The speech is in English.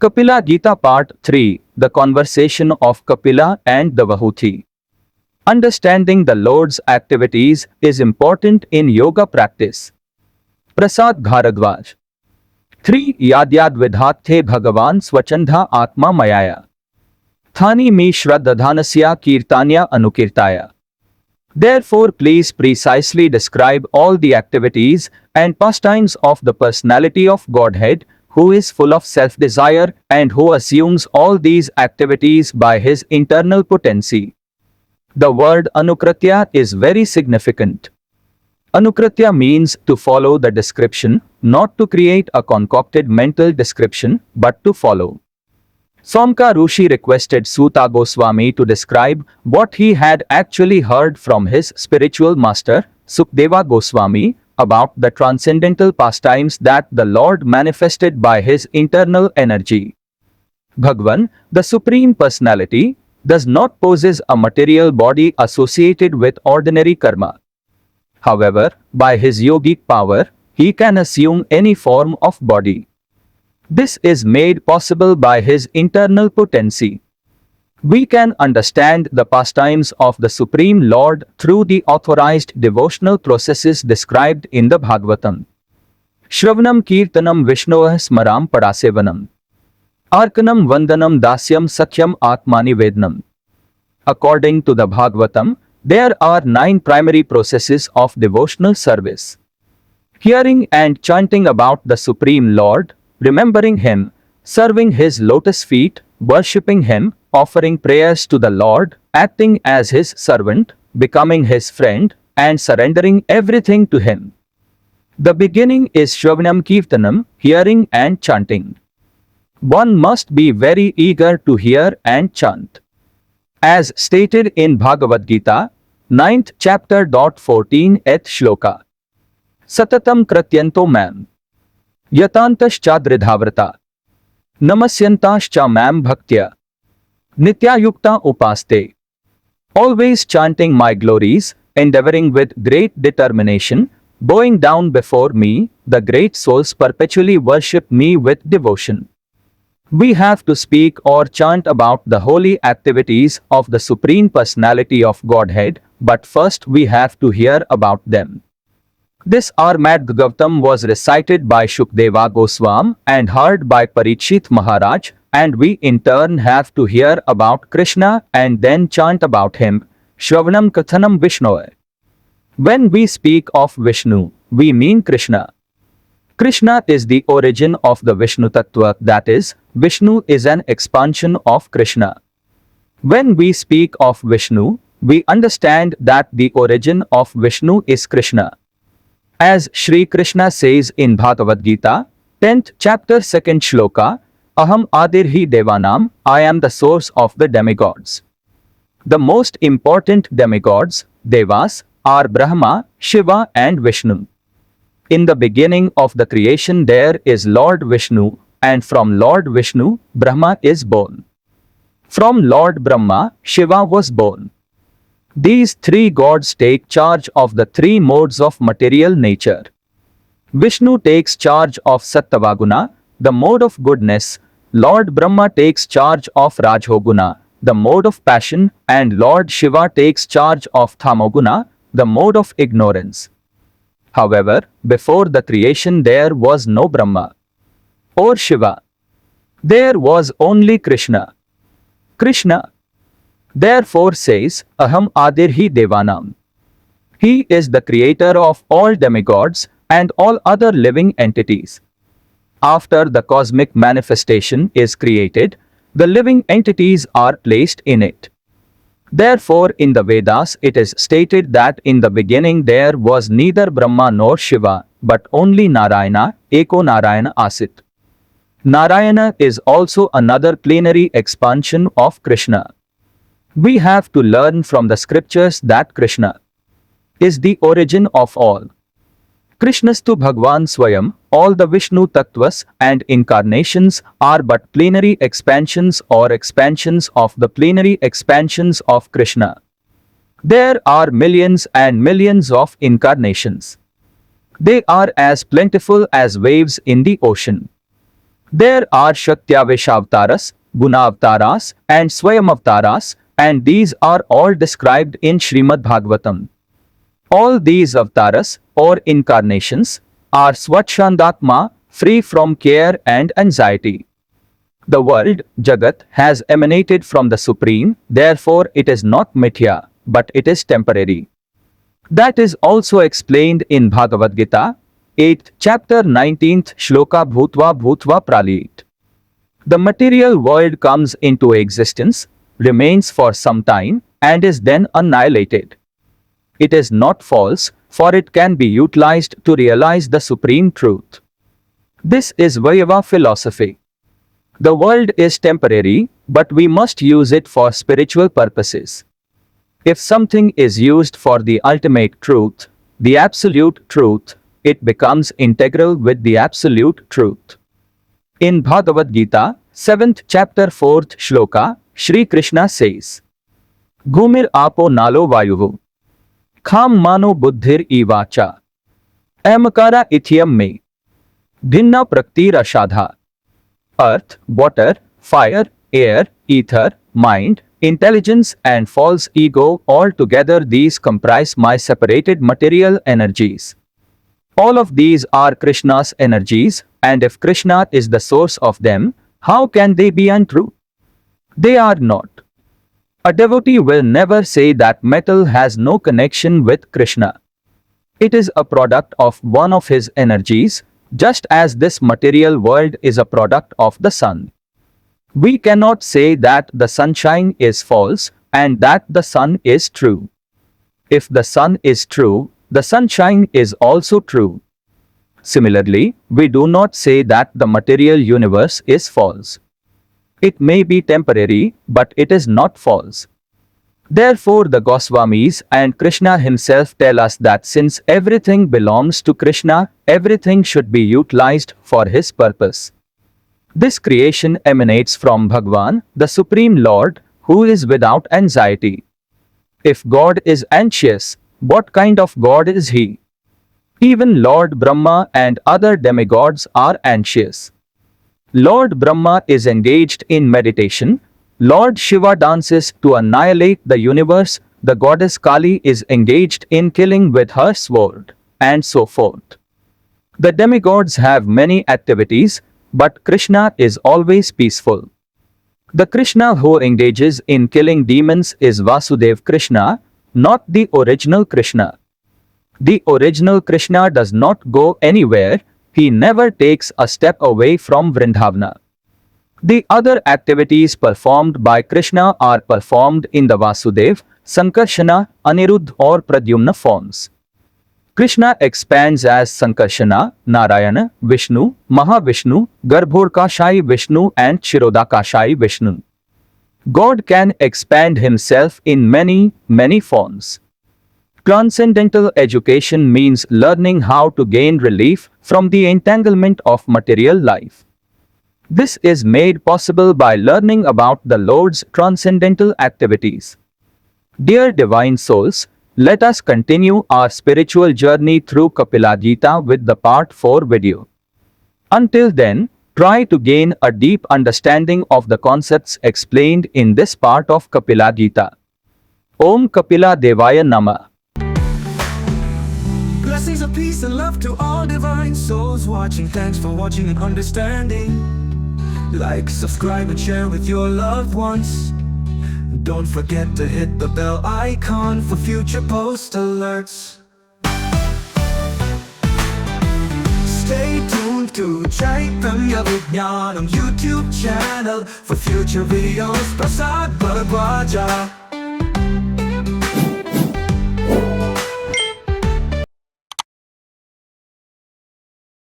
Kapila Gita Part 3, The Conversation of Kapila and Devahuti. Understanding the Lord's activities is important in yoga practice. Prasad Bharadwaj. 3. Yadyad vidhathe Bhagavan swachandha atma mayaya. Thani mi shraddhadhanasya keertanya anukirtaya. Therefore, please precisely describe all the activities and pastimes of the personality of Godhead, who is full of self-desire and who assumes all these activities by his internal potency. The word anukritya is very significant. Anukritya means to follow the description, not to create a concocted mental description, but to follow. Somka Rishi requested Suta Goswami to describe what he had actually heard from his spiritual master, Sukdeva Goswami, about the transcendental pastimes that the Lord manifested by his internal energy. Bhagavan, the Supreme Personality, does not possess a material body associated with ordinary karma. However, by his yogic power, he can assume any form of body. This is made possible by his internal potency. We can understand the pastimes of the Supreme Lord through the authorized devotional processes described in the Bhagavatam. Shravanam keertanam Vishnoah smaraṇam padasevanam. Arkanam vandanam dasyam sakhyam atmani vednam. According to the Bhagavatam, there are 9 primary processes of devotional service. Hearing and chanting about the Supreme Lord, remembering Him, serving His lotus feet, worshipping Him, offering prayers to the Lord, acting as His servant, becoming His friend, and surrendering everything to Him. The beginning is Shravanam Keertanam, hearing and chanting. One must be very eager to hear and chant. As stated in Bhagavad Gita, 9th chapter, 14th shloka. Satatam kratyanto mam. Yatantascha dridhavrata. Namasyantascha mam bhaktya. Nityayukta upaste. Always chanting my glories, endeavoring with great determination, bowing down before me, the great souls perpetually worship me with devotion. We have to speak or chant about the holy activities of the Supreme Personality of Godhead, but first we have to hear about them. This Bhagavatam was recited by Shukdeva Goswami and heard by Parikshit Maharaj, and we in turn have to hear about Krishna and then chant about him, Shravanam Kathanam Vishnoe. When we speak of Vishnu, we mean Krishna. Krishna is the origin of the Vishnu Tattva, that is, Vishnu is an expansion of Krishna. When we speak of Vishnu, we understand that the origin of Vishnu is Krishna. As Shri Krishna says in Bhagavad Gita, 10th chapter 2nd shloka, Aham Adirhi Devanam, I am the source of the demigods. The most important demigods, Devas, are Brahma, Shiva and Vishnu. In the beginning of the creation there is Lord Vishnu, and from Lord Vishnu, Brahma is born. From Lord Brahma, Shiva was born. These 3 gods take charge of the 3 modes of material nature. Vishnu takes charge of Sattvaguna, the mode of goodness, Lord Brahma takes charge of Rajoguna, the mode of passion, and Lord Shiva takes charge of Tamoguna, the mode of ignorance. However, before the creation there was no Brahma or Shiva. There was only Krishna. Krishna, therefore, says, Aham Adirhi Devanam. He is the creator of all demigods and all other living entities. After the cosmic manifestation is created, the living entities are placed in it. Therefore, in the Vedas it is stated that in the beginning there was neither Brahma nor Shiva, but only Narayana, Eko Narayana Asit. Narayana is also another plenary expansion of Krishna. We have to learn from the scriptures that Krishna is the origin of all. Krishnastu Bhagwan Swayam, all the Vishnu Tattvas and incarnations are but plenary expansions or expansions of the plenary expansions of Krishna. There are millions and millions of incarnations. They are as plentiful as waves in the ocean. There are Shaktyavishavtaras, Gunavtaras, and Swayamavtaras, and these are all described in Srimad Bhagavatam. All these avtaras, or incarnations, are Swachandatma, free from care and anxiety. The world, Jagat, has emanated from the Supreme, therefore it is not mithya, but it is temporary. That is also explained in Bhagavad Gita, 8th chapter 19th shloka bhutva bhutva pralit. The material world comes into existence, remains for some time, and is then annihilated. It is not false, for it can be utilized to realize the supreme truth. This is Vaishnava philosophy. The world is temporary, but we must use it for spiritual purposes. If something is used for the ultimate truth, the absolute truth, it becomes integral with the absolute truth. In Bhagavad Gita, 7th chapter 4th shloka, Shri Krishna says, Gumir apo nalo vayuvu, kham mano buddhir ivacha, amakara ithyam me, dhinna praktir ashadha. Earth, water, fire, air, ether, mind, intelligence and false ego, all together these comprise my separated material energies. All of these are Krishna's energies, and if Krishna is the source of them, how can they be untrue? They are not. A devotee will never say that metal has no connection with Krishna. It is a product of one of his energies, just as this material world is a product of the sun. We cannot say that the sunshine is false and that the sun is true. If the sun is true, the sunshine is also true. Similarly, we do not say that the material universe is false. It may be temporary, but it is not false. Therefore, the Goswamis and Krishna himself tell us that since everything belongs to Krishna, everything should be utilized for his purpose. This creation emanates from Bhagwan, the Supreme Lord, who is without anxiety. If God is anxious, what kind of God is he? Even Lord Brahma and other demigods are anxious. Lord Brahma is engaged in meditation. Lord Shiva dances to annihilate the universe. The goddess Kali is engaged in killing with her sword, and so forth. The demigods have many activities, but Krishna is always peaceful. The Krishna who engages in killing demons is Vasudev Krishna, not the original Krishna. The original Krishna does not go anywhere, he never takes a step away from Vrindavana. The other activities performed by Krishna are performed in the Vasudev, Sankarshana, Aniruddha or Pradyumna forms. Krishna expands as Sankarshana, Narayana, Vishnu, Mahavishnu, Garbhodakashayi Vishnu and Kshirodakashayi Vishnu. God can expand himself in many, many forms. Transcendental education means learning how to gain relief from the entanglement of material life. This is made possible by learning about the Lord's transcendental activities. Dear divine souls, let us continue our spiritual journey through Kapila Gita with the Part 4 video. Until then, try to gain a deep understanding of the concepts explained in this part of Kapila Gita. Om Kapila Devaya Namah. Blessings of peace and love to all divine souls watching. Thanks for watching and understanding. Like, subscribe and share with your loved ones. Don't forget to hit the bell icon for future post alerts. Stay tuned to Chaitanya Vijnanam YouTube channel for future videos. Prasad Bharadwaj.